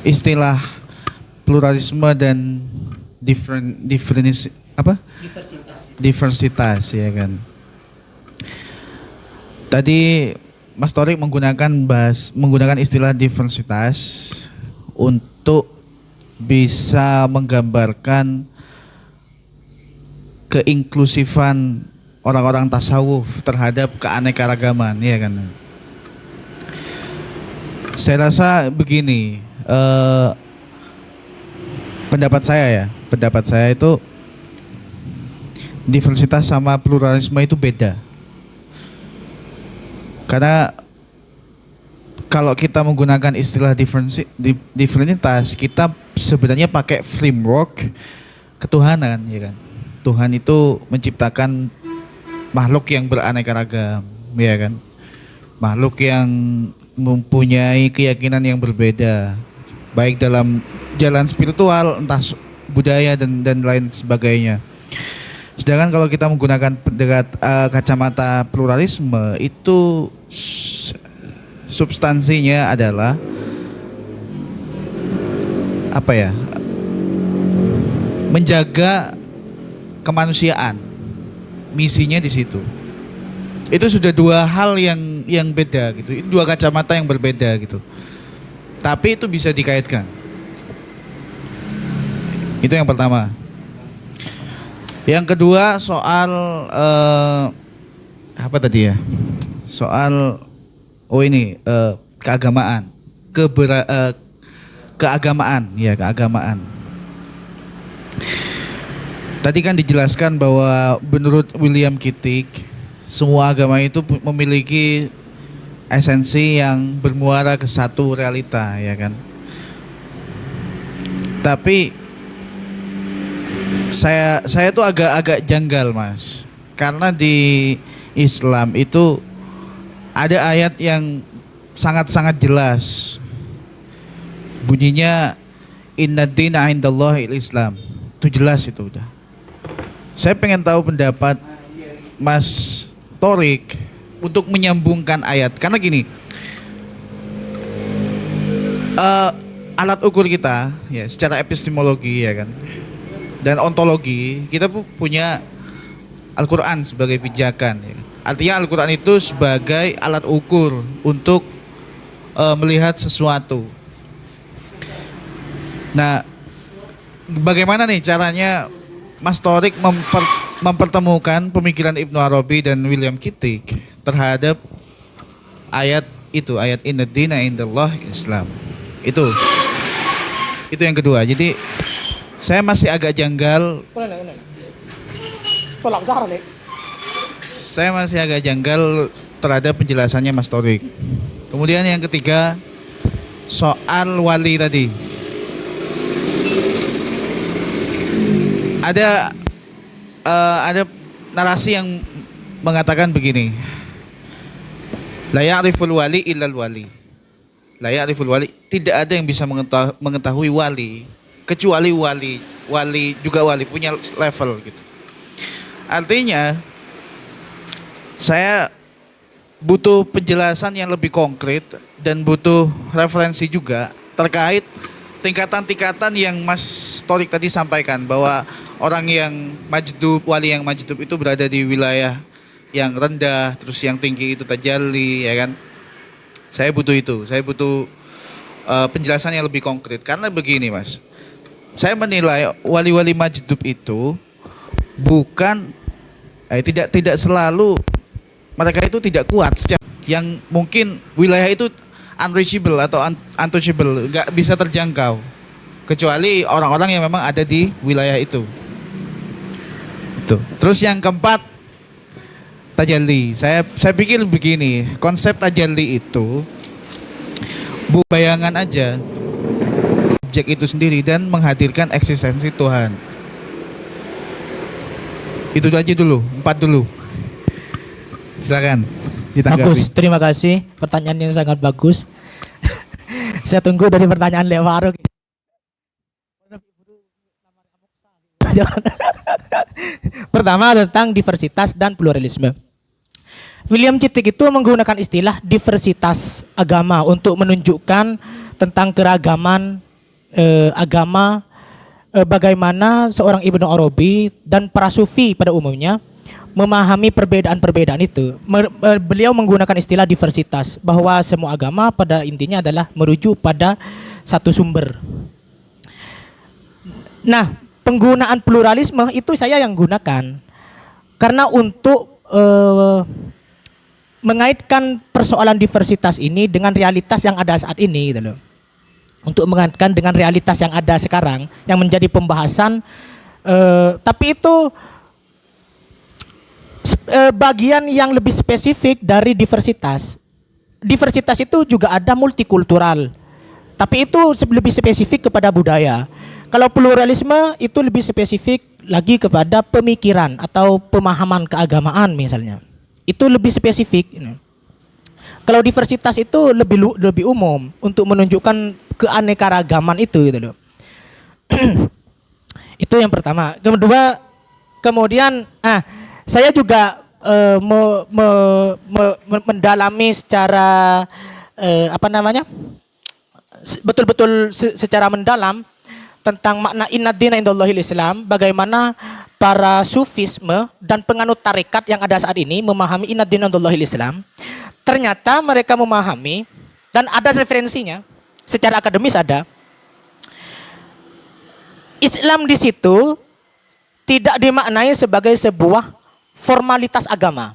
istilah pluralisme dan apa? Diversitas ya kan. Tadi Mas Torik menggunakan istilah diversitas untuk bisa menggambarkan keinklusifan orang-orang tasawuf terhadap keanekaragaman, ya kan? Saya rasa begini, pendapat saya itu diversitas sama pluralisme itu beda. Karena kalau kita menggunakan istilah diversitas, kita sebenarnya pakai framework ketuhanan, ya kan? Tuhan itu menciptakan makhluk yang beraneka ragam, ya kan? Makhluk yang mempunyai keyakinan yang berbeda, baik dalam jalan spiritual, entah budaya dan lain sebagainya. Sedangkan kalau kita menggunakan kacamata pluralisme, itu substansinya adalah apa ya? Menjaga kemanusiaan. Misinya di situ. Itu sudah dua hal yang beda gitu. Itu dua kacamata yang berbeda gitu. Tapi itu bisa dikaitkan. Itu yang pertama. Yang kedua soal apa tadi ya? Soal keagamaan, keagamaan. Tadi kan dijelaskan bahwa menurut William Kittig, semua agama itu memiliki esensi yang bermuara ke satu realita, ya kan? Tapi saya tuh agak janggal, Mas. Karena di Islam itu ada ayat yang sangat-sangat jelas. Bunyinya inna dina indallahil Islam. Itu jelas itu udah. Saya pengen tahu pendapat Mas Torik untuk menyambungkan ayat. Karena gini, alat ukur kita ya secara epistemologi ya kan, dan ontologi kita punya Al-Quran sebagai pijakan ya. Artinya Al-Quran itu sebagai alat ukur untuk melihat sesuatu. Nah, bagaimana nih caranya Mas Torik mempertemukan pemikiran Ibnu Arabi dan William Kittig terhadap ayat itu, ayat inna dina indallah Islam. Itu yang kedua. Jadi saya masih agak janggal. Saya masih agak janggal terhadap penjelasannya Mas Torik. Kemudian yang ketiga soal wali tadi. Ada narasi yang mengatakan begini. La ya'riful wali illal wali. La ya'riful wali, tidak ada yang bisa mengetahui wali kecuali wali. Wali juga wali punya level gitu. Artinya saya butuh penjelasan yang lebih konkret dan butuh referensi juga terkait tingkatan-tingkatan yang Mas Torik tadi sampaikan, bahwa orang yang majdub, wali yang majdub itu berada di wilayah yang rendah, terus yang tinggi itu tajalli, ya kan? Saya butuh itu, saya butuh penjelasan yang lebih konkret. Karena begini, Mas, saya menilai wali-wali majdub itu bukan tidak selalu mereka itu tidak kuat secara yang mungkin wilayah itu unreachable atau untouchable, nggak bisa terjangkau kecuali orang-orang yang memang ada di wilayah itu. Terus yang keempat tajalli. Saya pikir begini, konsep tajalli itu bayangan aja objek itu sendiri dan menghadirkan eksistensi Tuhan. Itu aja dulu, 4 dulu. Silakan ditanggapi. Bagus, terima kasih. Pertanyaan yang sangat bagus. Saya tunggu dari pertanyaan Lek Faruk. Pertama tentang diversitas dan pluralisme. William Kittig itu menggunakan istilah diversitas agama untuk menunjukkan tentang keragaman agama, bagaimana seorang Ibnu Arabi dan para sufi pada umumnya memahami perbedaan-perbedaan itu. Beliau menggunakan istilah diversitas, bahwa semua agama pada intinya adalah merujuk pada satu sumber. Nah, penggunaan pluralisme itu saya yang gunakan karena untuk mengaitkan persoalan diversitas ini dengan realitas yang ada saat ini, gitu loh. Untuk mengaitkan dengan realitas yang ada sekarang yang menjadi pembahasan, tapi itu bagian yang lebih spesifik dari diversitas. Diversitas itu juga ada multikultural, tapi itu lebih spesifik kepada budaya. Kalau pluralisme itu lebih spesifik lagi kepada pemikiran atau pemahaman keagamaan misalnya. Itu lebih spesifik. Kalau diversitas itu lebih umum untuk menunjukkan keanekaragaman itu, gitu loh. Itu yang pertama. Kemudian saya juga mendalami secara betul-betul secara mendalam tentang makna innad dina indallahil Islam, bagaimana para sufisme dan penganut tarekat yang ada saat ini memahami innad dina indallahil Islam. Ternyata mereka memahami, dan ada referensinya secara akademis ada, Islam di situ tidak dimaknai sebagai sebuah formalitas agama.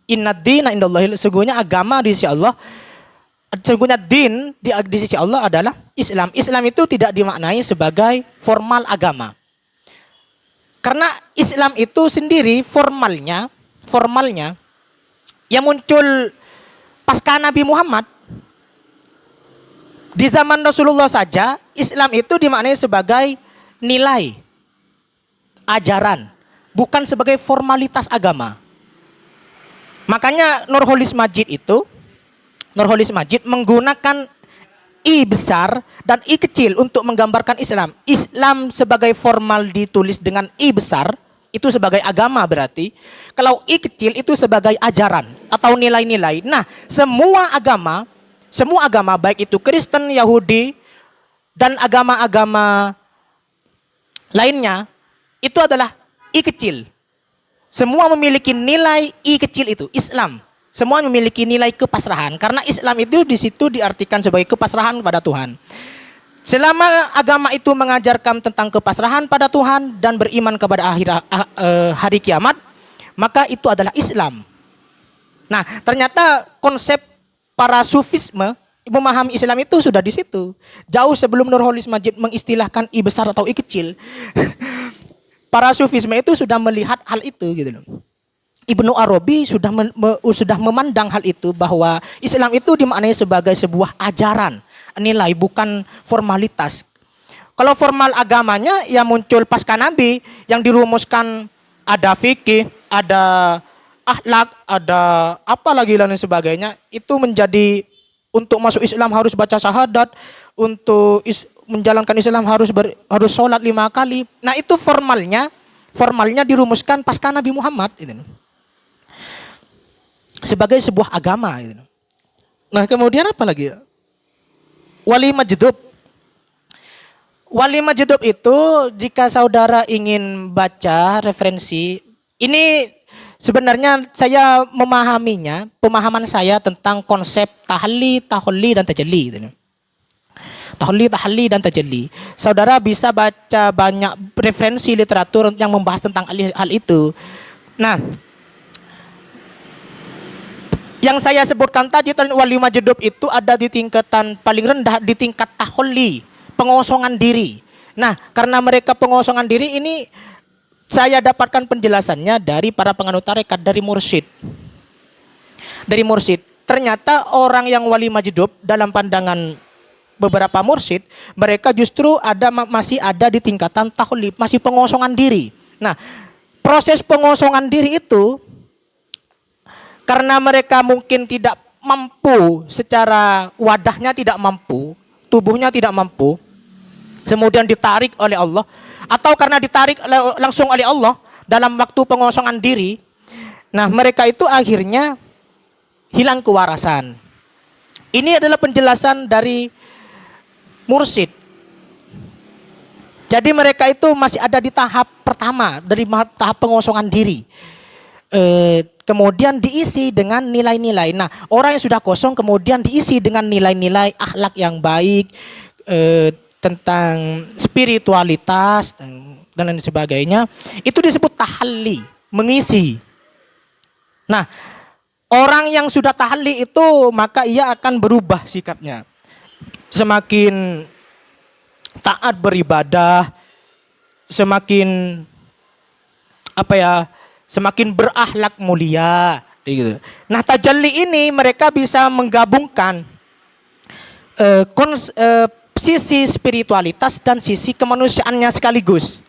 Innad dina indallahil, sesungguhnya agama di sisi Allah, sesungguhnya din di sisi Allah adalah Islam. Islam itu tidak dimaknai sebagai formal agama. Karena Islam itu sendiri formalnya yang muncul pasca Nabi Muhammad. Di zaman Rasulullah saja Islam itu dimaknai sebagai nilai, ajaran, bukan sebagai formalitas agama. Makanya Nurholis Majid menggunakan I besar dan I kecil untuk menggambarkan Islam. Islam sebagai formal ditulis dengan I besar, itu sebagai agama berarti. Kalau I kecil itu sebagai ajaran atau nilai-nilai. Nah, semua agama baik itu Kristen, Yahudi, dan agama-agama lainnya, itu adalah I kecil. Semua memiliki nilai I kecil itu, Islam. Semua memiliki nilai kepasrahan, karena Islam itu di situ diartikan sebagai kepasrahan pada Tuhan. Selama agama itu mengajarkan tentang kepasrahan pada Tuhan dan beriman kepada hari kiamat, maka itu adalah Islam. Nah, ternyata konsep para sufisme memahami Islam itu sudah di situ. Jauh sebelum Nurholis Majid mengistilahkan I besar atau I kecil. Para sufisme itu sudah melihat hal itu, gitu loh. Ibnu Arabi sudah memandang hal itu, bahwa Islam itu dimaknai sebagai sebuah ajaran, nilai, bukan formalitas. Kalau formal agamanya yang muncul pasca Nabi, yang dirumuskan ada fikih, ada akhlak, ada apa lagi dan sebagainya, itu menjadi untuk masuk Islam harus baca syahadat, untuk menjalankan Islam harus sholat 5 kali. Nah, itu formalnya dirumuskan pasca Nabi Muhammad, gitu. Sebagai sebuah agama, gitu. Nah, kemudian apa lagi? Wali Majdub itu, jika saudara ingin baca referensi, ini sebenarnya saya memahaminya, pemahaman saya tentang konsep tahalli, dan tajalli, gitu. Tahalli dan tajalli. Saudara bisa baca banyak referensi literatur yang membahas tentang hal itu. Nah, yang saya sebutkan tadi, wali majdub itu ada di tingkatan paling rendah, di tingkat tahalli, pengosongan diri. Nah, karena mereka pengosongan diri ini, saya dapatkan penjelasannya dari para penganut tarekat, dari mursyid. Ternyata orang yang wali majdub dalam pandangan beberapa mursyid, mereka justru masih ada di tingkatan tahalli, masih pengosongan diri. Nah, proses pengosongan diri itu, karena mereka mungkin tidak mampu, secara wadahnya tidak mampu, tubuhnya tidak mampu, kemudian ditarik oleh Allah, atau karena ditarik langsung oleh Allah dalam waktu pengosongan diri. Nah, mereka itu akhirnya hilang kewarasan. Ini adalah penjelasan dari mursyid. Jadi mereka itu masih ada di tahap pertama dari tahap pengosongan diri. Kemudian diisi dengan nilai-nilai. Nah, orang yang sudah kosong kemudian diisi dengan nilai-nilai akhlak yang baik, tentang spiritualitas dan lain sebagainya. Itu disebut tahalli, mengisi. Nah, orang yang sudah tahalli itu maka ia akan berubah sikapnya. Semakin taat beribadah, semakin semakin berakhlak mulia gitu. Nah, tajalli ini mereka bisa menggabungkan sisi spiritualitas dan sisi kemanusiaannya sekaligus.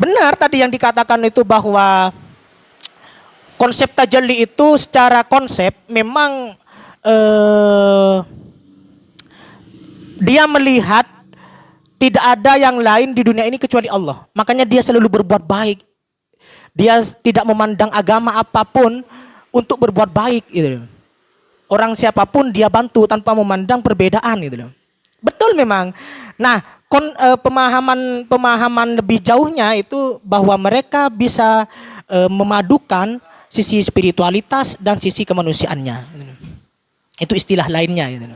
Benar tadi yang dikatakan itu bahwa konsep tajalli itu secara konsep memang dia melihat tidak ada yang lain di dunia ini kecuali Allah. Makanya dia selalu berbuat baik. Dia tidak memandang agama apapun untuk berbuat baik gitu. Orang siapapun dia bantu tanpa memandang perbedaan gitu. Betul memang. Nah, pemahaman lebih jauhnya itu bahwa mereka bisa memadukan sisi spiritualitas dan sisi kemanusiaannya. Itu istilah lainnya gitu.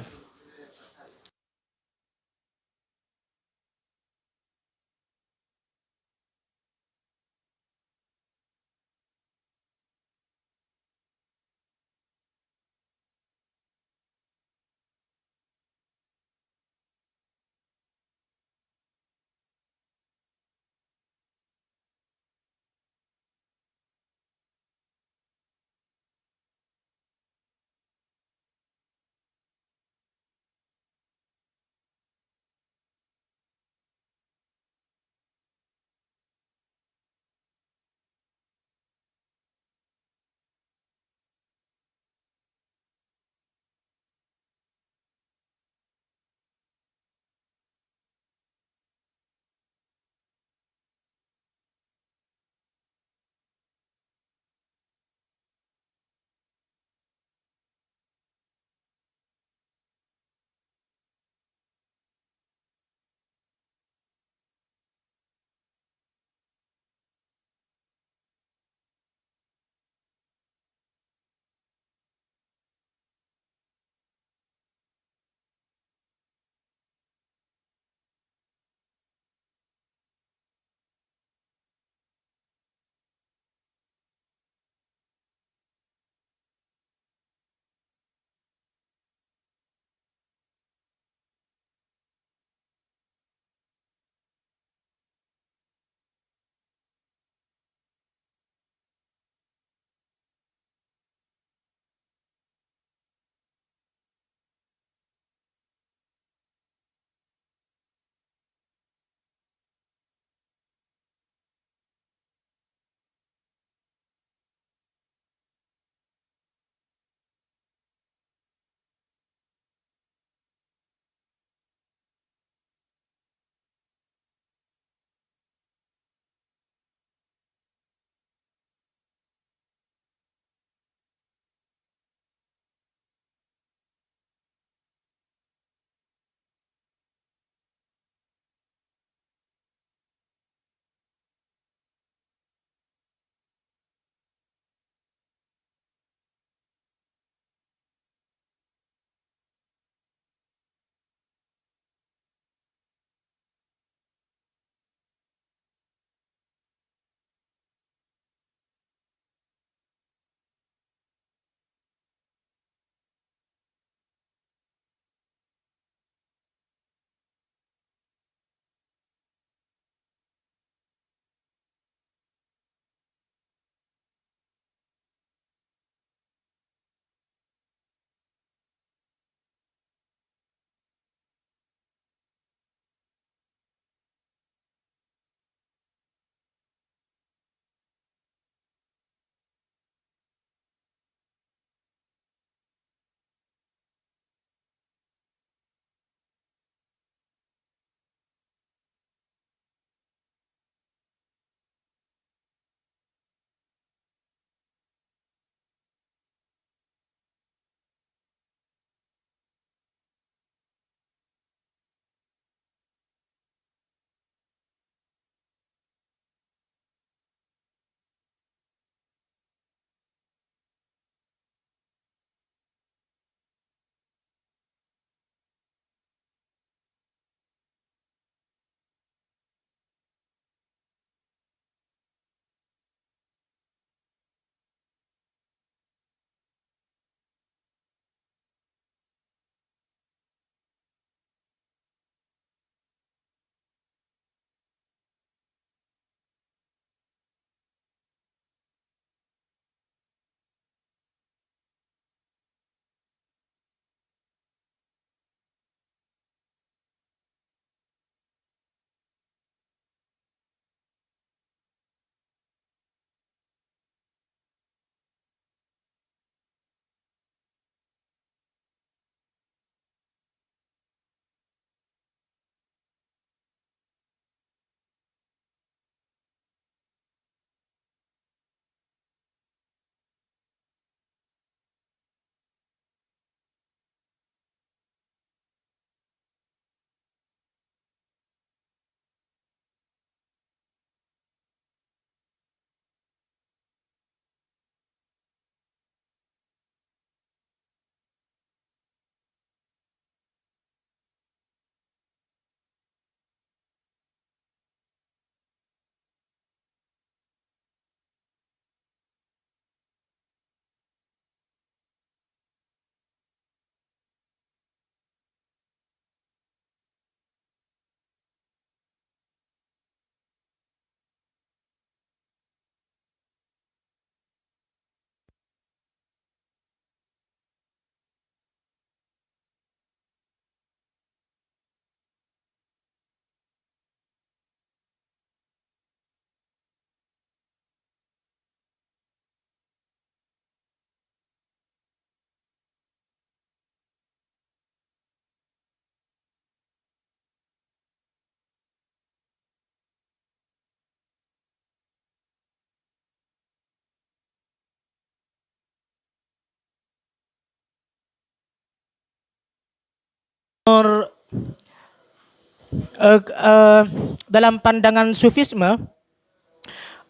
Dalam pandangan Sufisme,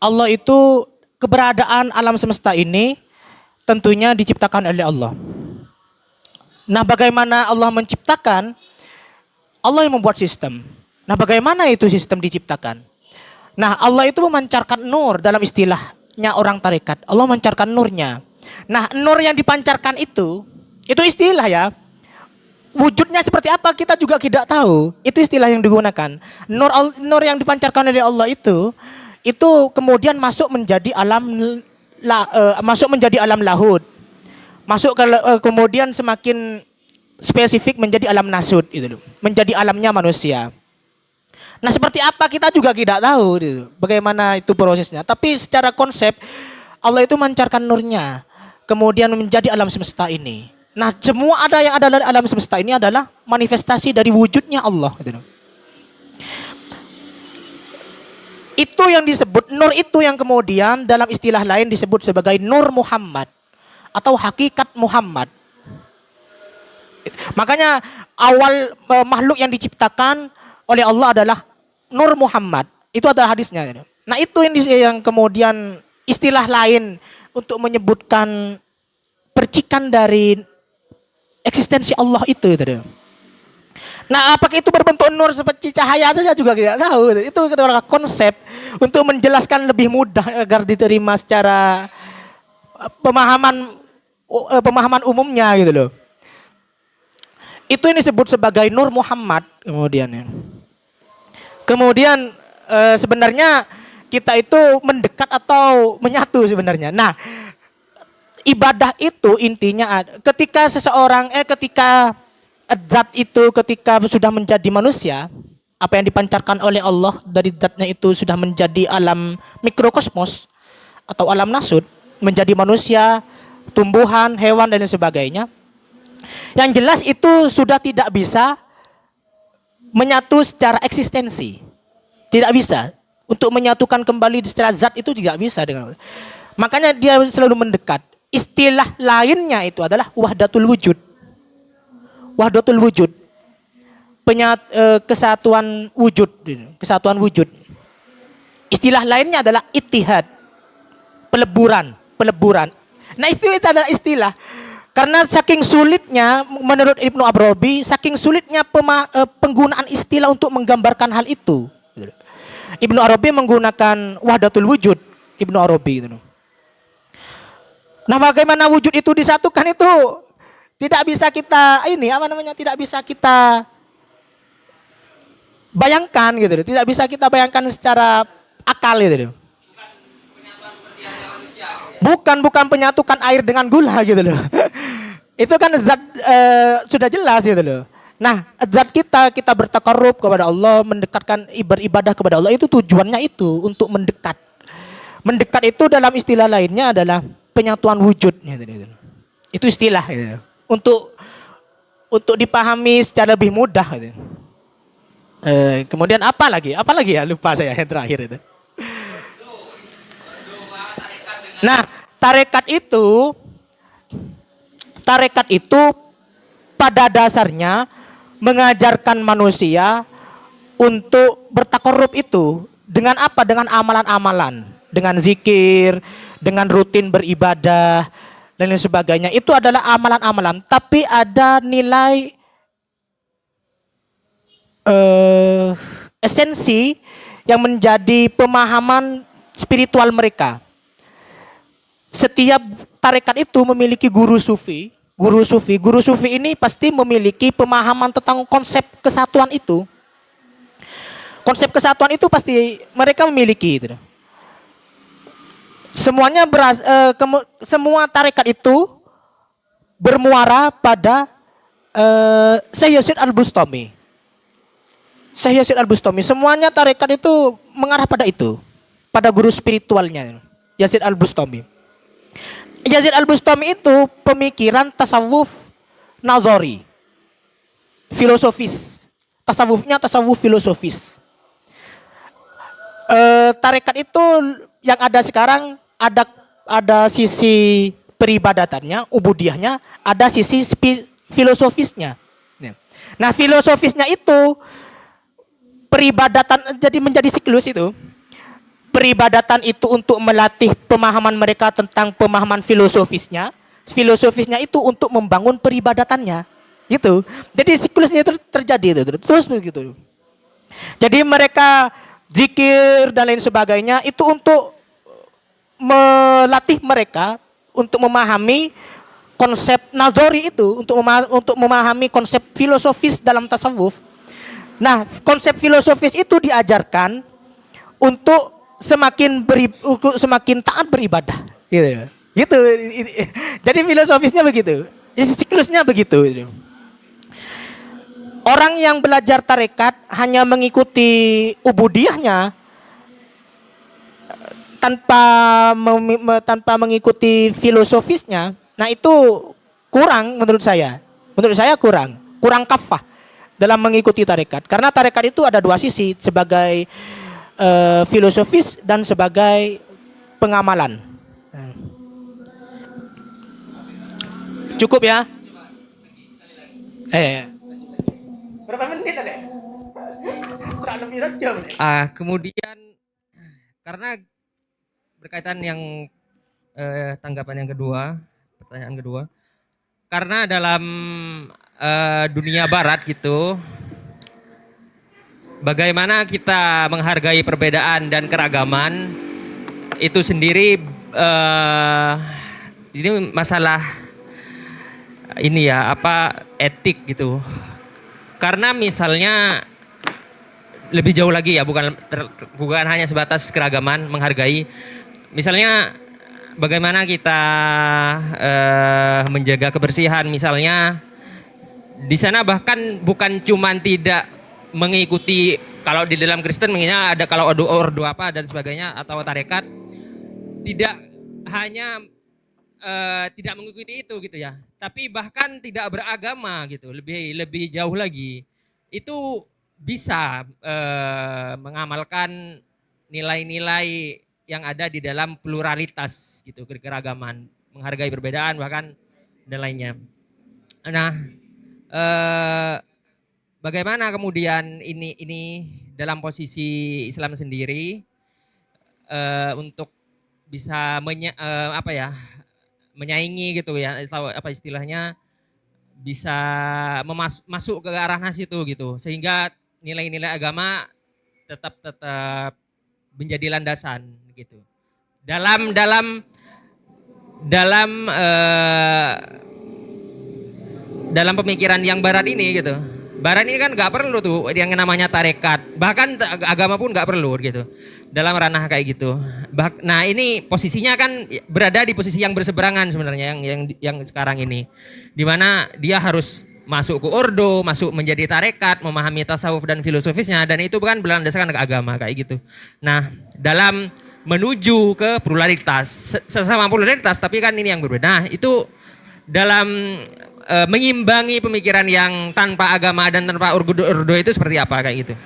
Allah itu keberadaan alam semesta ini tentunya diciptakan oleh Allah. Nah, bagaimana Allah menciptakan? Allah yang membuat sistem. Nah, bagaimana itu sistem diciptakan? Nah, Allah itu memancarkan nur dalam istilahnya orang tarekat. Allah memancarkan nurnya. Nah, nur yang dipancarkan itu istilah ya. Wujudnya seperti apa kita juga tidak tahu. Itu istilah yang digunakan. Nur yang dipancarkan oleh Allah itu kemudian masuk menjadi alam lahud. Kemudian semakin spesifik menjadi alam nasud itu, menjadi alamnya manusia. Nah, seperti apa kita juga tidak tahu gitu, bagaimana itu prosesnya. Tapi secara konsep Allah itu memancarkan nurnya kemudian menjadi alam semesta ini. Nah, semua yang ada dari alam semesta ini adalah manifestasi dari wujudnya Allah gitu. Itu yang disebut nur, itu yang kemudian dalam istilah lain disebut sebagai Nur Muhammad atau hakikat Muhammad. Makanya awal makhluk yang diciptakan oleh Allah adalah Nur Muhammad. Itu adalah hadisnya. Nah, itu yang kemudian istilah lain untuk menyebutkan percikan dari eksistensi Allah itu. Nah, apakah itu berbentuk nur seperti cahaya saja juga tidak tahu. Itu adalah konsep untuk menjelaskan lebih mudah agar diterima secara pemahaman umumnya gitu loh. Itu yang disebut sebagai Nur Muhammad kemudian ya. Kemudian sebenarnya kita itu mendekat atau menyatu sebenarnya. Nah, ibadah itu intinya ketika zat itu ketika sudah menjadi manusia, apa yang dipancarkan oleh Allah dari zatnya itu sudah menjadi alam mikrokosmos atau alam nasud, menjadi manusia, tumbuhan, hewan dan sebagainya. Yang jelas itu sudah tidak bisa menyatu secara eksistensi. Tidak bisa. Untuk menyatukan kembali secara zat itu tidak bisa dengan. Makanya dia selalu mendekat. Istilah lainnya itu adalah wahdatul wujud. Wahdatul wujud. Kesatuan wujud. Kesatuan wujud. Istilah lainnya adalah ittihad. Peleburan. Nah, itu adalah istilah. Karena saking sulitnya, menurut Ibnu Arabi, saking sulitnya penggunaan istilah untuk menggambarkan hal itu. Ibnu Arabi menggunakan wahdatul wujud. Ibnu Arabi itu. Nah, bagaimana wujud itu disatukan itu tidak bisa kita tidak bisa kita bayangkan gitu. Tidak bisa kita bayangkan secara akal gitu. Bukan penyatukan air dengan gula gitu loh. Itu kan zat sudah jelas gitu loh. Nah, zat kita bertakarrub kepada Allah, mendekatkan beribadah kepada Allah, itu tujuannya itu untuk mendekat. Mendekat itu dalam istilah lainnya adalah penyatuan wujud gitu. Itu istilah gitu. Untuk dipahami secara lebih mudah gitu. Kemudian apa lagi ya, lupa saya yang terakhir itu. Nah, tarekat itu pada dasarnya mengajarkan manusia untuk bertakarrub itu dengan apa? Dengan amalan-amalan, dengan zikir, dengan rutin beribadah dan lain sebagainya. Itu adalah amalan-amalan, tapi ada nilai esensi yang menjadi pemahaman spiritual mereka. Setiap tarekat itu memiliki guru sufi. Guru sufi ini pasti memiliki pemahaman tentang konsep kesatuan itu. Konsep kesatuan itu pasti mereka memiliki gitu. Semua tarekat itu bermuara pada Syekh Yazid Al-Bustami. Syekh Yazid Al-Bustami. Semuanya tarekat itu mengarah pada itu. Pada guru spiritualnya Yazid Al-Bustami. Yazid Al-Bustami itu pemikiran tasawuf nazari, filosofis. Tasawufnya tasawuf filosofis. Tarekat itu yang ada sekarang ada sisi peribadatannya, ubudiyahnya, ada sisi filosofisnya. Nah, filosofisnya itu peribadatan jadi menjadi siklus itu. Peribadatan itu untuk melatih pemahaman mereka tentang pemahaman filosofisnya. Filosofisnya itu untuk membangun peribadatannya. Gitu. Jadi siklusnya itu terjadi itu terus begitu. Jadi mereka zikir dan lain sebagainya itu untuk melatih mereka untuk memahami konsep nazari itu, untuk memahami konsep filosofis dalam tasawuf. Nah, konsep filosofis itu diajarkan untuk semakin taat beribadah. Gitu. Gitu. Jadi filosofisnya begitu. Siklusnya begitu. Orang yang belajar tarekat hanya mengikuti ubudiyahnya tanpa mengikuti filosofisnya, nah itu kurang menurut saya. Menurut saya kurang kafah dalam mengikuti tarekat. Karena tarekat itu ada dua sisi, sebagai filosofis dan sebagai pengamalan. Cukup ya? Berapa menit tadi? Kurang lebih sejam. Kemudian karena berkaitan yang tanggapan yang kedua, pertanyaan kedua, karena dalam dunia barat gitu, bagaimana kita menghargai perbedaan dan keragaman itu sendiri, ini masalah ini ya etik gitu. Karena misalnya lebih jauh lagi ya, bukan hanya sebatas keragaman, menghargai. Misalnya bagaimana kita menjaga kebersihan, misalnya di sana bahkan bukan cuman tidak mengikuti, kalau di dalam Kristen mengingat ada kalau ordo apa dan sebagainya atau tarekat, tidak hanya tidak mengikuti itu gitu ya, tapi bahkan tidak beragama gitu, lebih jauh lagi itu bisa mengamalkan nilai-nilai yang ada di dalam pluralitas gitu, keragaman, menghargai perbedaan bahkan dan lainnya. Nah, bagaimana kemudian ini dalam posisi Islam sendiri untuk bisa menyaingi gitu ya, apa istilahnya, bisa masuk ke arah situ gitu, sehingga nilai-nilai agama tetap menjadi landasan gitu dalam pemikiran yang barat ini gitu. Barat ini kan nggak perlu tuh yang namanya tarekat, bahkan agama pun nggak perlu gitu dalam ranah kayak gitu. Nah ini posisinya kan berada di posisi yang berseberangan sebenarnya yang sekarang ini, dimana dia harus masuk ke ordo, masuk menjadi tarekat, memahami tasawuf dan filosofisnya, dan itu kan berlandaskan ke agama kayak gitu. Nah dalam menuju ke pluralitas, sesama pluralitas tapi kan ini yang berbeda. Nah itu dalam mengimbangi pemikiran yang tanpa agama dan tanpa ordo itu seperti apa kayak gitu?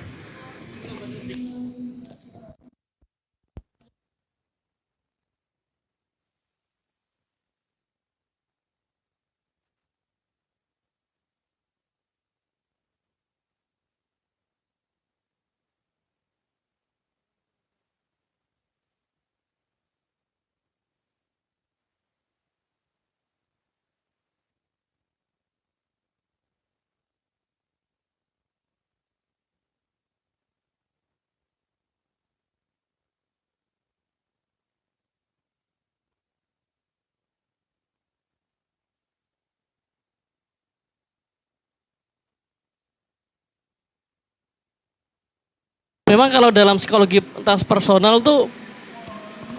Memang kalau dalam psikologi transpersonal tuh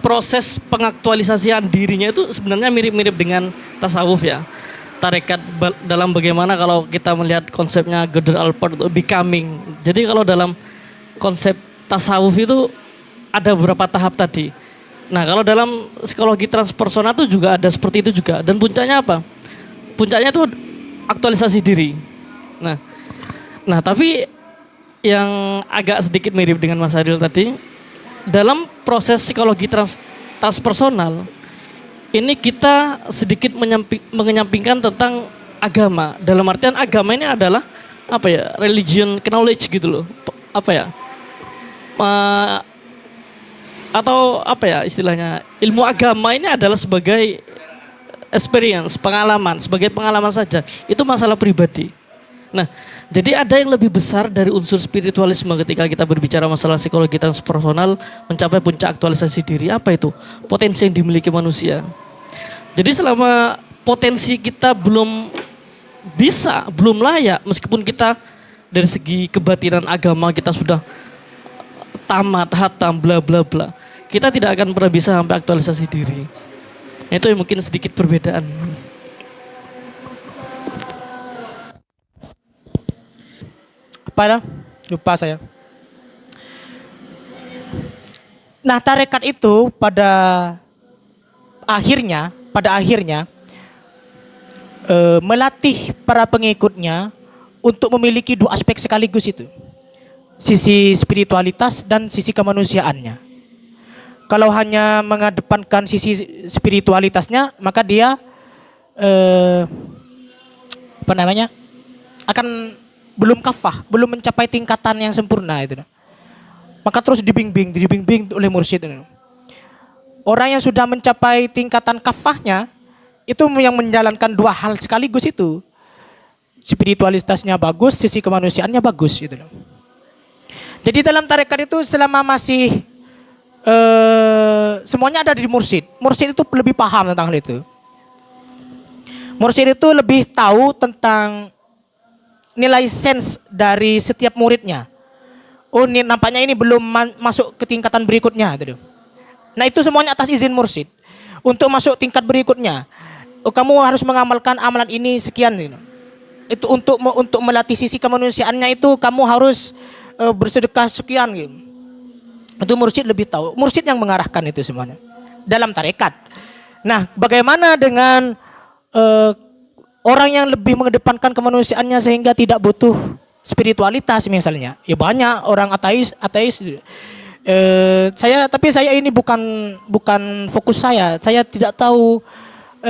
proses pengaktualisasian dirinya itu sebenarnya mirip-mirip dengan tasawuf ya. Tarekat dalam bagaimana kalau kita melihat konsepnya Gödel Alpert itu becoming. Jadi kalau dalam konsep tasawuf itu ada beberapa tahap tadi. Nah kalau dalam psikologi transpersonal itu juga ada seperti itu juga. Dan puncaknya apa? Puncaknya itu aktualisasi diri. Nah tapi yang agak sedikit mirip dengan Mas Adil tadi, dalam proses psikologi transpersonal ini kita sedikit menyampingkan tentang agama. Dalam artian agama ini adalah religion knowledge gitu loh. eh, atau apa ya istilahnya, ilmu agama ini adalah sebagai experience, pengalaman, sebagai pengalaman saja. Itu masalah pribadi. Nah, jadi ada yang lebih besar dari unsur spiritualisme ketika kita berbicara masalah psikologi transpersonal mencapai puncak aktualisasi diri. Apa itu? Potensi yang dimiliki manusia. Jadi selama potensi kita belum bisa, belum layak, meskipun kita dari segi kebatinan agama kita sudah tamat, hatam, bla bla bla, kita tidak akan pernah bisa sampai aktualisasi diri. Itu yang mungkin sedikit perbedaan. Apa dah? Lupa saya. Nah, tarekat itu pada akhirnya melatih para pengikutnya untuk memiliki dua aspek sekaligus itu. Sisi spiritualitas dan sisi kemanusiaannya. Kalau hanya mengedepankan sisi spiritualitasnya, maka dia akan belum kafah, belum mencapai tingkatan yang sempurna itu. Maka terus dibimbing oleh mursyid. Orang yang sudah mencapai tingkatan kafahnya itu yang menjalankan dua hal sekaligus itu. Spiritualitasnya bagus, sisi kemanusiaannya bagus gitu loh. Jadi dalam tarekat itu selama masih semuanya ada di mursyid. Mursyid itu lebih paham tentang hal itu. Mursyid itu lebih tahu tentang nilai sense dari setiap muridnya. Oh, ini nampaknya ini belum masuk ke tingkatan berikutnya gitu. Nah, itu semuanya atas izin mursyid. Untuk masuk tingkat berikutnya, oh, kamu harus mengamalkan amalan ini sekian gitu. Itu untuk melatih sisi kemanusiaannya itu kamu harus bersedekah sekian gitu. Itu mursyid lebih tahu. Mursyid yang mengarahkan itu semuanya dalam tarekat. Nah, bagaimana dengan orang yang lebih mengedepankan kemanusiaannya sehingga tidak butuh spiritualitas misalnya? Ya banyak orang ateis. Tapi saya ini bukan fokus saya. Saya tidak tahu.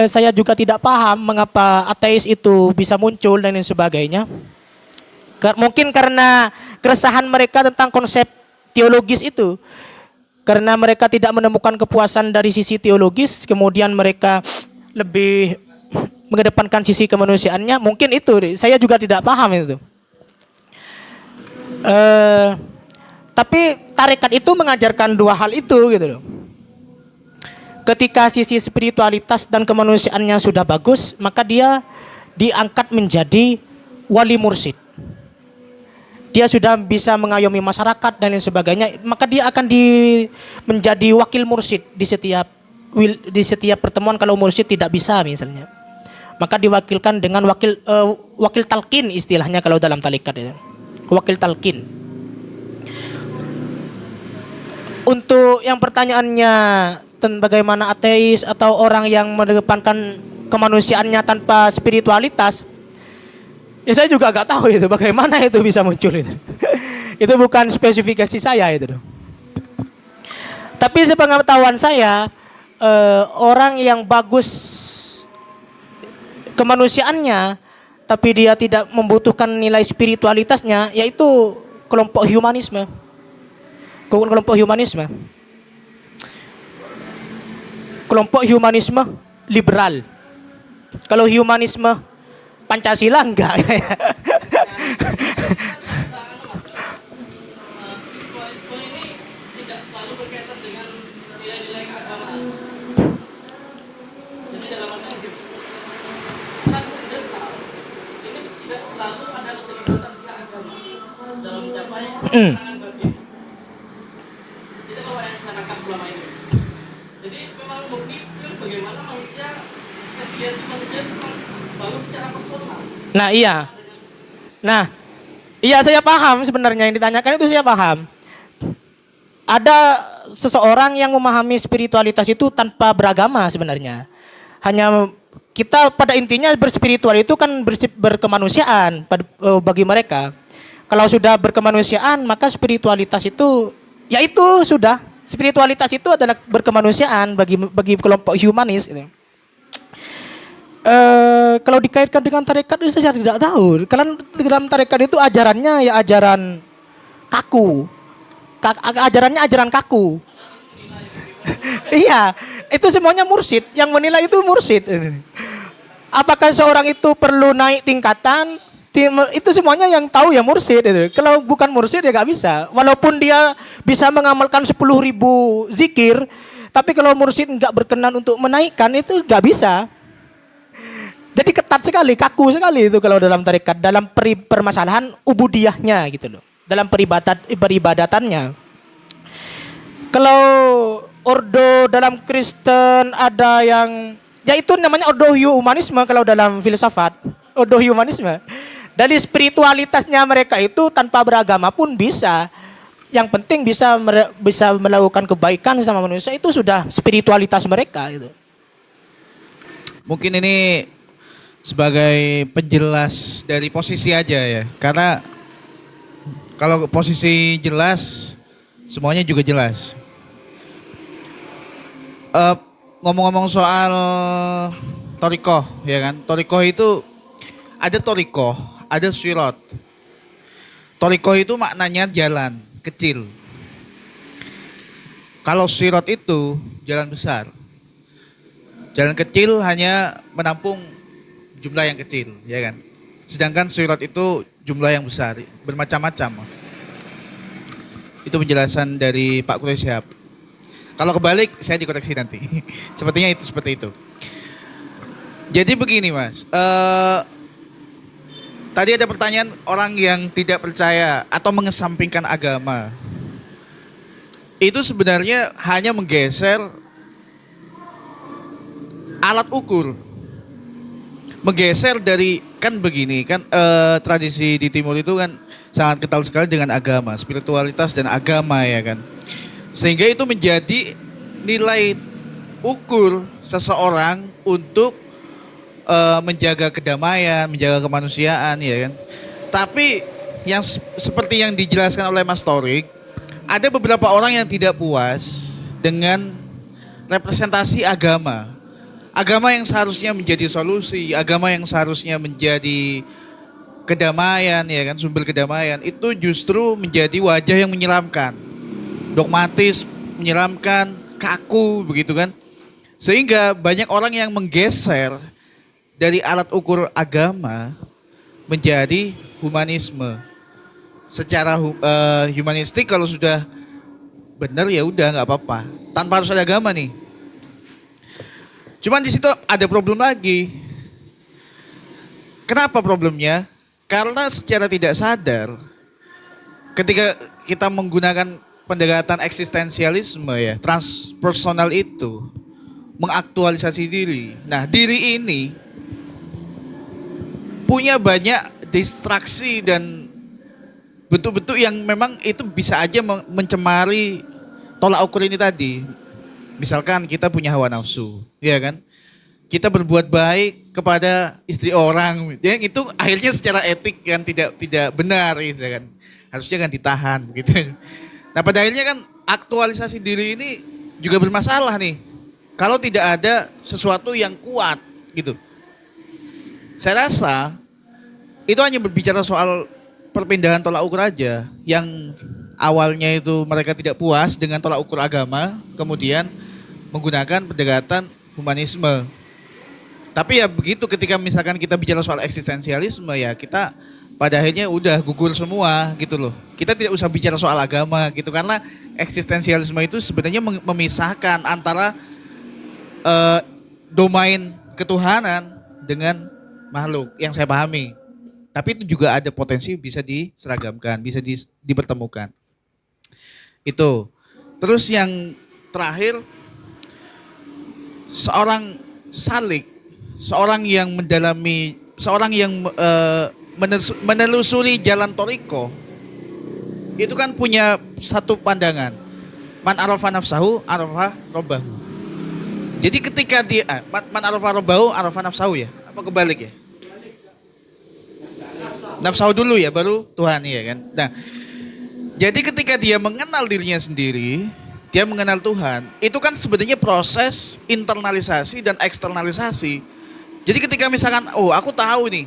Saya juga tidak paham mengapa ateis itu bisa muncul dan lain sebagainya. Mungkin karena keresahan mereka tentang konsep teologis itu. Karena mereka tidak menemukan kepuasan dari sisi teologis, kemudian mereka lebih mengedepankan sisi kemanusiaannya. Mungkin itu, saya juga tidak paham itu. Tapi tarekat itu mengajarkan dua hal itu gitu loh. Ketika sisi spiritualitas dan kemanusiaannya sudah bagus, maka dia diangkat menjadi wali mursyid. Dia sudah bisa mengayomi masyarakat dan lain sebagainya, maka dia akan menjadi wakil mursyid di setiap pertemuan. Kalau mursyid tidak bisa misalnya, maka diwakilkan dengan wakil talqin istilahnya kalau dalam tarikat itu. Wakil talqin. Untuk yang pertanyaannya tentang bagaimana ateis atau orang yang mengedepankan kemanusiaannya tanpa spiritualitas, ya saya juga agak tahu itu bagaimana itu bisa muncul itu. Itu bukan spesifikasi saya itu. Tapi sepengetahuan saya, orang yang bagus kemanusiaannya tapi dia tidak membutuhkan nilai spiritualitasnya, yaitu kelompok humanisme. Kelompok humanisme. Kelompok humanisme liberal. Kalau humanisme Pancasila enggak. Spiritualisme ini tidak selalu berkaitan dengan nilai-nilai keagamaan. Jadi dalam arti transendental ini tidak selalu ada keterlibatan pihak agama dalam mencapai kemenangan batin. Itu kalau yang saya tangkap selama ini. Jadi memang murni bagaimana manusia, resiliensi manusia itu bangun secara personal. Nah, iya saya paham sebenarnya yang ditanyakan itu saya paham. Ada seseorang yang memahami spiritualitas itu tanpa beragama sebenarnya. Hanya kita pada intinya berspiritual itu kan berkemanusiaan bagi mereka. Kalau sudah berkemanusiaan maka spiritualitas itu ya itu sudah. Spiritualitas itu adalah berkemanusiaan bagi kelompok humanis gitu. Kalau dikaitkan dengan tarekat itu saya tidak tahu. Karena dalam tarekat itu ajarannya ya ajaran kaku. ajarannya ajaran kaku. Iya, itu semuanya mursyid. Yang menilai itu mursyid. Apakah seorang itu perlu naik tingkatan? Itu semuanya yang tahu ya mursyid. Kalau bukan mursyid ya gak bisa. Walaupun dia bisa mengamalkan 10.000 zikir, tapi kalau mursyid nggak berkenan untuk menaikkan itu gak bisa. Jadi ketat sekali, kaku sekali itu kalau dalam tarekat, dalam permasalahan ubudiyahnya gitu loh, dalam peribadatannya. Kalau ordo dalam Kristen ada yang, ya itu namanya ordo humanisme kalau dalam filsafat, ordo humanisme. Dari spiritualitasnya mereka itu tanpa beragama pun bisa. Yang penting bisa melakukan kebaikan sama manusia, itu sudah spiritualitas mereka itu. Mungkin ini sebagai penjelas dari posisi aja ya. Karena kalau posisi jelas, semuanya juga jelas. Ngomong-ngomong soal torikoh, ya kan? Torikoh itu ada torikoh, ada sirot. Torikoh itu maknanya jalan kecil. Kalau sirot itu jalan besar. Jalan kecil hanya menampung jumlah yang kecil, ya kan? Sedangkan sirot itu jumlah yang besar, bermacam-macam. Itu penjelasan dari Pak Quraisyhab. Kalau kebalik, saya dikoreksi nanti. Sepertinya itu seperti itu. Jadi begini Mas, tadi ada pertanyaan orang yang tidak percaya atau mengesampingkan agama. Itu sebenarnya hanya menggeser alat ukur. Menggeser dari, kan begini, kan tradisi di timur itu kan sangat kental sekali dengan agama, spiritualitas dan agama ya kan. Sehingga itu menjadi nilai ukur seseorang untuk menjaga kedamaian, menjaga kemanusiaan ya kan. Tapi yang seperti yang dijelaskan oleh Mas Torik, ada beberapa orang yang tidak puas dengan representasi agama. Agama yang seharusnya menjadi solusi, agama yang seharusnya menjadi kedamaian ya kan, sumber kedamaian, itu justru menjadi wajah yang menyeramkan. Dogmatis, menyeramkan, kaku begitu kan. Sehingga banyak orang yang menggeser dari alat ukur agama menjadi humanisme. Secara humanistik kalau sudah benar ya udah nggak apa-apa, tanpa harus ada agama nih. Cuman di situ ada problem lagi. Kenapa problemnya? Karena secara tidak sadar ketika kita menggunakan pendekatan eksistensialisme ya, transpersonal itu mengaktualisasi diri. Nah, diri ini punya banyak distraksi dan bentuk-bentuk yang memang itu bisa aja mencemari tolak ukur ini tadi. Misalkan kita punya hawa nafsu, ya kan? Kita berbuat baik kepada istri orang, ya itu akhirnya secara etik kan tidak benar gitu kan. Harusnya kan ditahan begitu. Nah, pada akhirnya kan aktualisasi diri ini juga bermasalah nih. Kalau tidak ada sesuatu yang kuat gitu. Saya rasa itu hanya berbicara soal perpindahan tolak ukur aja. Yang awalnya itu mereka tidak puas dengan tolak ukur agama, kemudian menggunakan pendekatan humanisme. Tapi ya begitu, ketika misalkan kita bicara soal eksistensialisme ya kita pada akhirnya udah gugur semua gitu loh. Kita tidak usah bicara soal agama gitu, karena eksistensialisme itu sebenarnya memisahkan antara domain ketuhanan dengan makhluk yang saya pahami. Tapi itu juga ada potensi bisa diseragamkan, bisa dipertemukan. Itu. Terus yang terakhir, seorang salik, seorang yang mendalami, seorang yang menelusuri jalan toriko, itu kan punya satu pandangan. Man arafa nafsahu, arafa robbahu. Jadi ketika dia, man arafa robbahu, arafa nafsahu ya? Apa kebalik ya? Nafsahu dulu ya, baru Tuhan ya kan. Nah, jadi ketika dia mengenal dirinya sendiri, dia mengenal Tuhan, itu kan sebenarnya proses internalisasi dan eksternalisasi. Jadi ketika misalkan, oh aku tahu nih,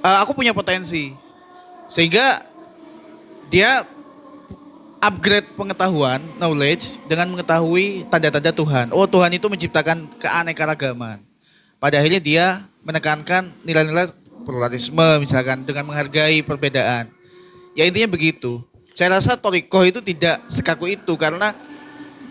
aku punya potensi, sehingga dia upgrade pengetahuan, knowledge dengan mengetahui tanda-tanda Tuhan. Oh, Tuhan itu menciptakan keanekaragaman. Pada akhirnya dia menekankan nilai-nilai pluralisme misalkan dengan menghargai perbedaan. Ya intinya begitu. Saya rasa Thoriqoh itu tidak sekaku itu karena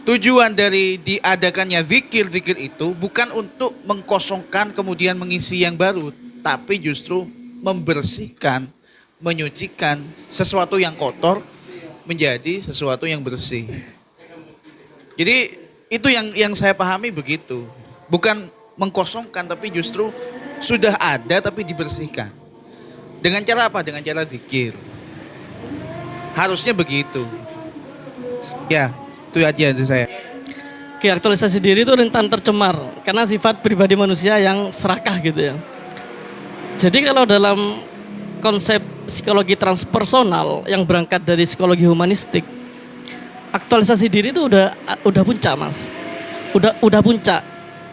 tujuan dari diadakannya zikir-zikir itu bukan untuk mengkosongkan kemudian mengisi yang baru, tapi justru membersihkan, menyucikan sesuatu yang kotor menjadi sesuatu yang bersih. Jadi itu yang saya pahami begitu. Bukan mengkosongkan tapi justru sudah ada tapi dibersihkan. Dengan cara apa? Dengan cara zikir. Harusnya begitu. Ya, itu aja dari saya. Oke, aktualisasi diri itu rentan tercemar karena sifat pribadi manusia yang serakah gitu ya. Jadi kalau dalam konsep psikologi transpersonal yang berangkat dari psikologi humanistik, aktualisasi diri itu udah puncak, Mas. Udah puncak.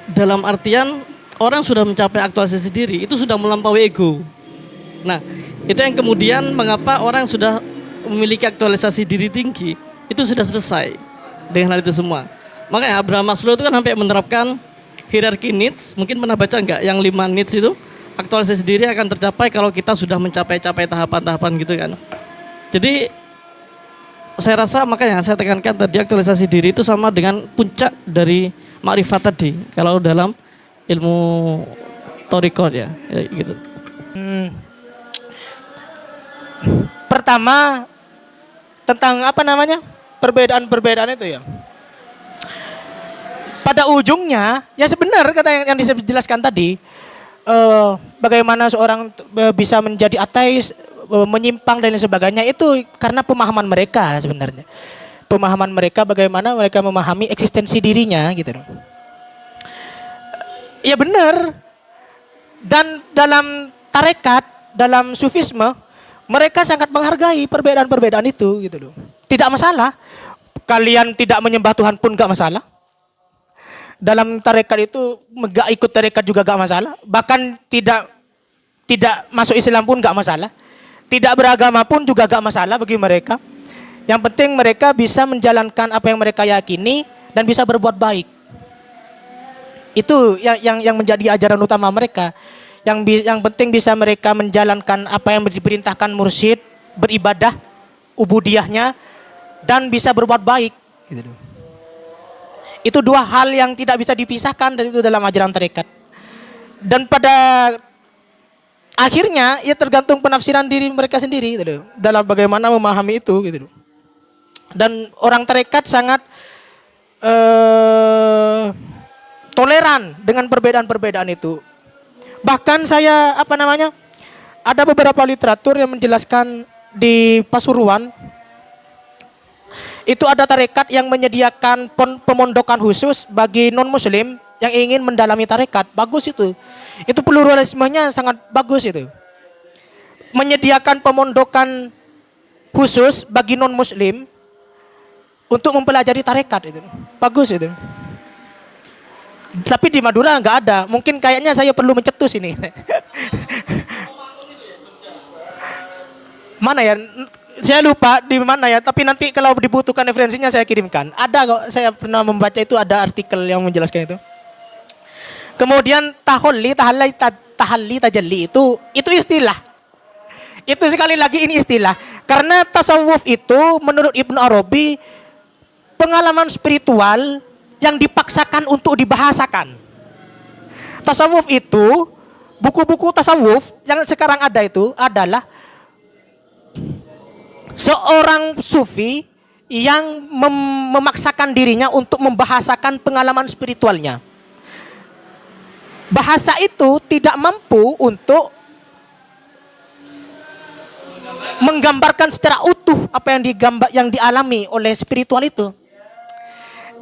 Dalam artian orang sudah mencapai aktualisasi diri, itu sudah melampaui ego. Nah, itu yang kemudian mengapa orang sudah memiliki aktualisasi diri tinggi, itu sudah selesai dengan hal itu semua. Makanya Abraham Maslow itu kan sampai menerapkan hierarki needs, mungkin pernah baca enggak yang 5 needs itu? Aktualisasi diri akan tercapai kalau kita sudah mencapai tahapan-tahapan gitu kan. Jadi saya rasa makanya saya tekankan tadi aktualisasi diri itu sama dengan puncak dari makrifat tadi. Kalau dalam ilmu Thoriqoh ya gitu. Pertama tentang apa namanya? Perbedaan-perbedaan itu ya. Pada ujungnya ya sebenar kata yang dijelaskan tadi. Bagaimana seorang bisa menjadi ateis, menyimpang dan sebagainya itu karena pemahaman mereka sebenarnya. Pemahaman mereka bagaimana mereka memahami eksistensi dirinya gitu. Ya benar. Dan dalam tarekat, dalam sufisme, mereka sangat menghargai perbedaan-perbedaan itu gitu loh. Tidak masalah. Kalian tidak menyembah Tuhan pun gak masalah. Dalam tarekat itu gak ikut tarekat juga gak masalah. Bahkan tidak masuk Islam pun gak masalah. Tidak beragama pun juga gak masalah bagi mereka. Yang penting mereka bisa menjalankan apa yang mereka yakini dan bisa berbuat baik. Itu yang menjadi ajaran utama mereka. Yang penting bisa mereka menjalankan apa yang diperintahkan mursyid, beribadah, ubudiyahnya, dan bisa berbuat baik. Gitu. Itu dua hal yang tidak bisa dipisahkan dari itu dalam ajaran tarekat. Dan pada akhirnya ya tergantung penafsiran diri mereka sendiri gitu, dalam bagaimana memahami itu gitu. Dan orang tarekat sangat toleran dengan perbedaan-perbedaan itu. Bahkan saya ada beberapa literatur yang menjelaskan di Pasuruan itu ada tarekat yang menyediakan pemondokan khusus bagi non-muslim yang ingin mendalami tarekat. Bagus itu. Itu pluralismenya sangat bagus itu. Menyediakan pemondokan khusus bagi non-muslim untuk mempelajari tarekat itu. Bagus itu. Tapi di Madura nggak ada. Mungkin kayaknya saya perlu mencetus ini. Mana ya? Saya lupa di mana ya. Tapi nanti kalau dibutuhkan referensinya saya kirimkan. Ada kok. Saya pernah membaca itu, ada artikel yang menjelaskan itu. Kemudian tahalli, tajalli itu istilah. Itu sekali lagi ini istilah. Karena tasawuf itu menurut Ibnu Arabi pengalaman spiritual yang dipaksakan untuk dibahasakan. Tasawuf itu, buku-buku tasawuf yang sekarang ada itu adalah seorang sufi yang memaksakan dirinya untuk membahasakan pengalaman spiritualnya. Bahasa itu tidak mampu untuk menggambarkan secara utuh apa yang dialami oleh spiritual itu.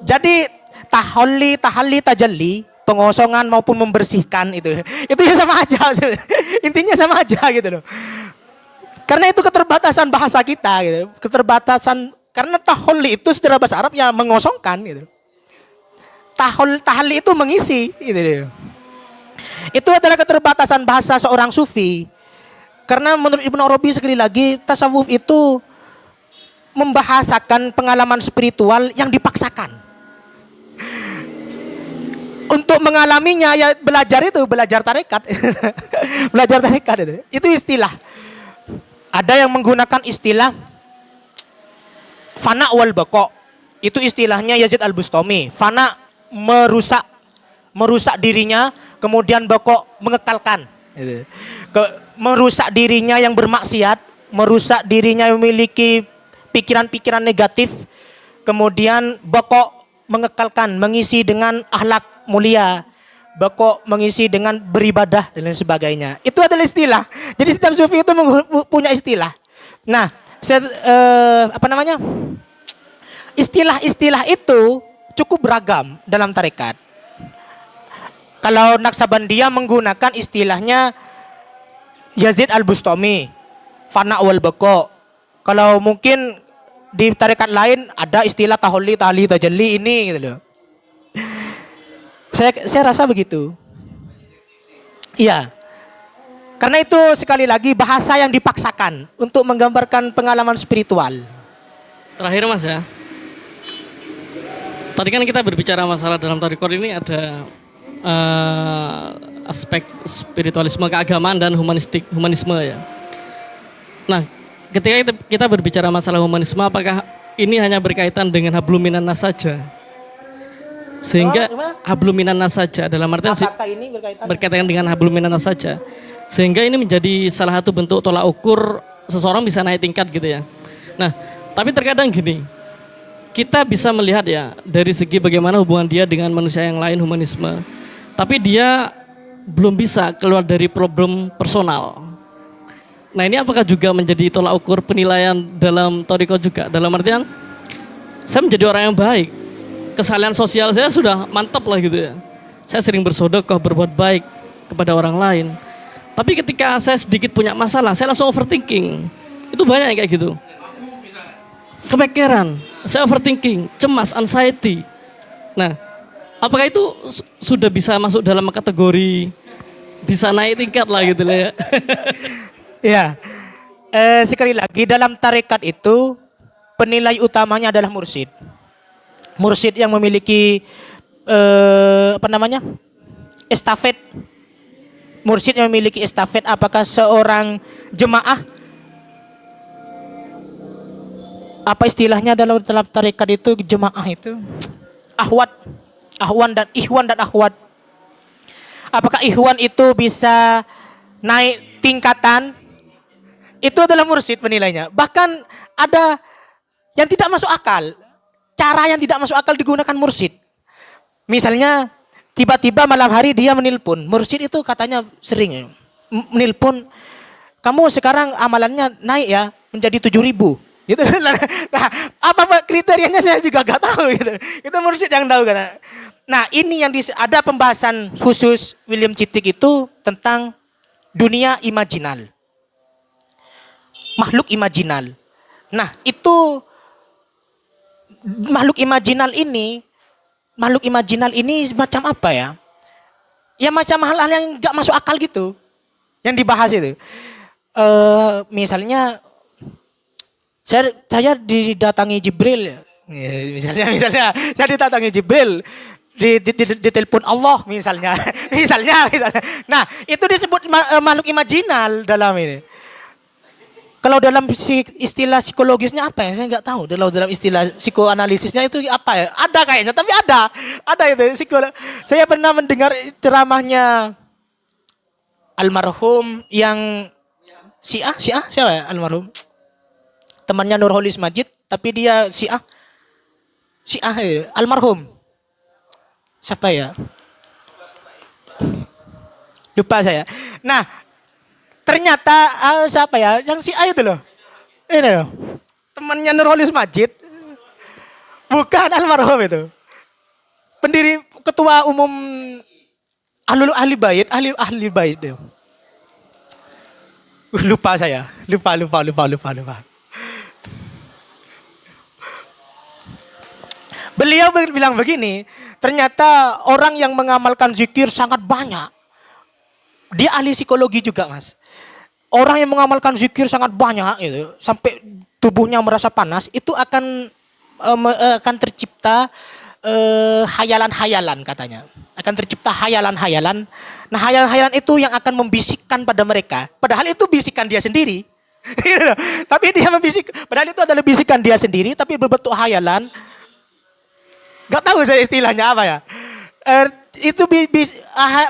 Jadi tahalli, tajalli, pengosongan maupun membersihkan itu ya sama aja. Intinya sama aja gitu loh. Karena itu keterbatasan bahasa kita gitu. Keterbatasan karena tahalli itu secara bahasa Arab ya mengosongkan gitu. Tahalli itu mengisi gitu. Itu adalah keterbatasan bahasa seorang sufi. Karena menurut Ibnu Arabi sekali lagi tasawuf itu membahasakan pengalaman spiritual yang dipaksakan. Untuk mengalaminya ya belajar tarekat. Belajar tarekat itu. Itu istilah. Ada yang menggunakan istilah fana wal baqa. Itu istilahnya Yazid Al-Bustami. Fana merusak dirinya, kemudian baqa mengekalkan. Merusak dirinya yang bermaksiat, merusak dirinya yang memiliki pikiran-pikiran negatif, kemudian baqa mengekalkan, mengisi dengan akhlak mulia, baqa mengisi dengan beribadah dan lain sebagainya. Itu adalah istilah. Jadi setiap sufi itu punya istilah. Nah, istilah-istilah itu cukup beragam dalam tarekat. Kalau Naksabandiyah menggunakan istilahnya Yazid Al-Bustami, fana wal baqa. Kalau mungkin di tarekat lain ada istilah taholli, tahli, tajalli ini gitu loh. Saya rasa begitu. Iya. Karena itu sekali lagi bahasa yang dipaksakan untuk menggambarkan pengalaman spiritual. Terakhir Mas ya. Tadi kan kita berbicara masalah dalam tarekat ini ada aspek spiritualisme, keagamaan dan humanisme ya. Nah, ketika kita berbicara masalah humanisme, apakah ini hanya berkaitan dengan hablum minannas saja? Sehingga hablum minannas saja dalam artian Apakah ini berkaitan dengan hablum minannas saja. Sehingga ini menjadi salah satu bentuk tolak ukur seseorang bisa naik tingkat gitu ya. Nah, tapi terkadang gini, kita bisa melihat ya dari segi bagaimana hubungan dia dengan manusia yang lain, humanisme. Tapi dia belum bisa keluar dari problem personal. Nah, ini apakah juga menjadi tolak ukur penilaian dalam thariqah juga? Dalam artian saya menjadi orang yang baik, kesalahan sosial saya sudah mantap lah gitu ya. Saya sering bersedekah, berbuat baik kepada orang lain. Tapi ketika saya sedikit punya masalah, saya langsung overthinking. Itu banyak yang kayak gitu. Kepikiran, saya overthinking, cemas, anxiety. Nah, apakah itu sudah bisa masuk dalam kategori bisa naik tingkat lah gitu lah ya? Ya, sekali lagi dalam tarekat itu penilai utamanya adalah mursyid. Mursyid yang memiliki estafet. Mursyid yang memiliki estafet. Apakah seorang jemaah? Apa istilahnya dalam tarekat itu jemaah itu? Ahwan dan akhwat. Apakah ikhwan itu bisa naik tingkatan? Itu adalah mursyid penilainya. Bahkan ada yang tidak masuk akal. Cara yang tidak masuk akal digunakan mursyid. Misalnya tiba-tiba malam hari dia menelpon. Mursyid itu katanya sering menelpon. Kamu sekarang amalannya naik ya menjadi 7.000. Gitu. Nah, apa kriterianya saya juga gak tahu gitu. Itu mursyid yang tahu kan. Nah, ini yang ada pembahasan khusus William Cittick itu tentang dunia imajinal. Makhluk imajinal. Nah, itu makhluk imajinal ini macam apa ya? Ya macam hal-hal yang gak masuk akal gitu. Yang dibahas itu. Misalnya saya didatangi Jibril. Misalnya saya didatangi Jibril. Ditelepon Allah misalnya. misalnya. Nah, itu disebut makhluk imajinal dalam ini. Kalau dalam istilah psikologisnya apa ya? Saya nggak tahu. Dalam istilah psikoanalisisnya itu apa ya? Ada kayaknya, tapi ada itu. Saya pernah mendengar ceramahnya almarhum yang Syiah siapa ya almarhum? Temannya Nurholis Majid, tapi dia Syiah ya, almarhum. Siapa ya? Lupa saya. Nah, ternyata siapa ya? Yang Syiah itu loh. Ini loh. Temannya Nurholis Majid. Bukan almarhum itu. Pendiri ketua umum ahli bait. Lupa saya. Lupa. Beliau bilang begini, ternyata orang yang mengamalkan zikir sangat banyak. Dia ahli psikologi juga, Mas. Orang yang mengamalkan zikir sangat banyak itu, sampai tubuhnya merasa panas, itu akan tercipta hayalan-hayalan katanya. Akan tercipta hayalan-hayalan. Nah, hayalan-hayalan itu yang akan membisikkan pada mereka. Padahal itu bisikan dia sendiri. Tapi dia membisik, padahal itu adalah bisikan dia sendiri, tapi berbentuk hayalan. Gak tahu saya istilahnya apa ya. Itu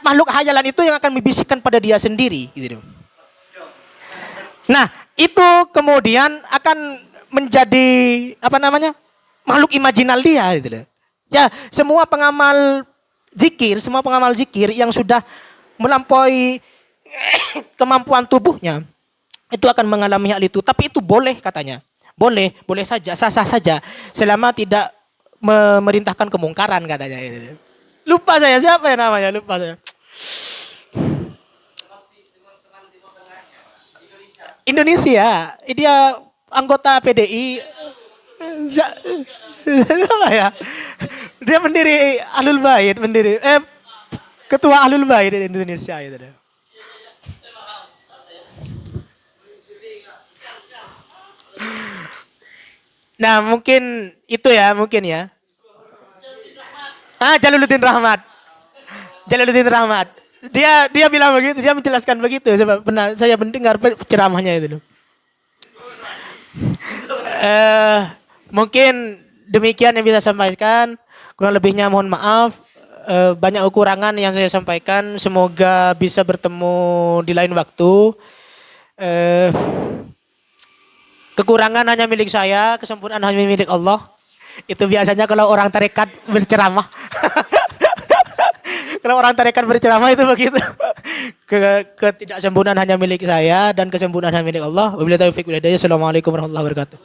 makhluk hayalan itu yang akan membisikkan pada dia sendiri. Gitu. Nah, itu kemudian akan menjadi makhluk imajinal dia. Gitu. Ya, semua pengamal zikir yang sudah melampaui kemampuan tubuhnya itu akan mengalami hal itu. Tapi itu boleh katanya. Boleh saja, sah-sah saja selama tidak memerintahkan kemungkaran katanya. Lupa saya siapa ya namanya, lupa saya. Indonesia, dia anggota PDI. Apa ya? Dia pendiri Ahlul Bait, ketua Ahlul Bait di Indonesia itu. Nah, mungkin itu ya, mungkin ya. Jalaluddin Rahmat. Dia bilang begitu, dia menjelaskan begitu. Saya mendengar ceramahnya itu. Mungkin demikian yang bisa saya sampaikan. Kurang lebihnya mohon maaf. Banyak kekurangan yang saya sampaikan. Semoga bisa bertemu di lain waktu. Kekurangan hanya milik saya, kesempurnaan hanya milik Allah. Itu biasanya kalau orang tarekat berceramah. Kalau orang tarekat berceramah itu begitu. Ketidaksempurnaan hanya milik saya dan kesempurnaan hanya milik Allah. Wabillahi taufiq wal hidayah. Assalamualaikum warahmatullahi wabarakatuh.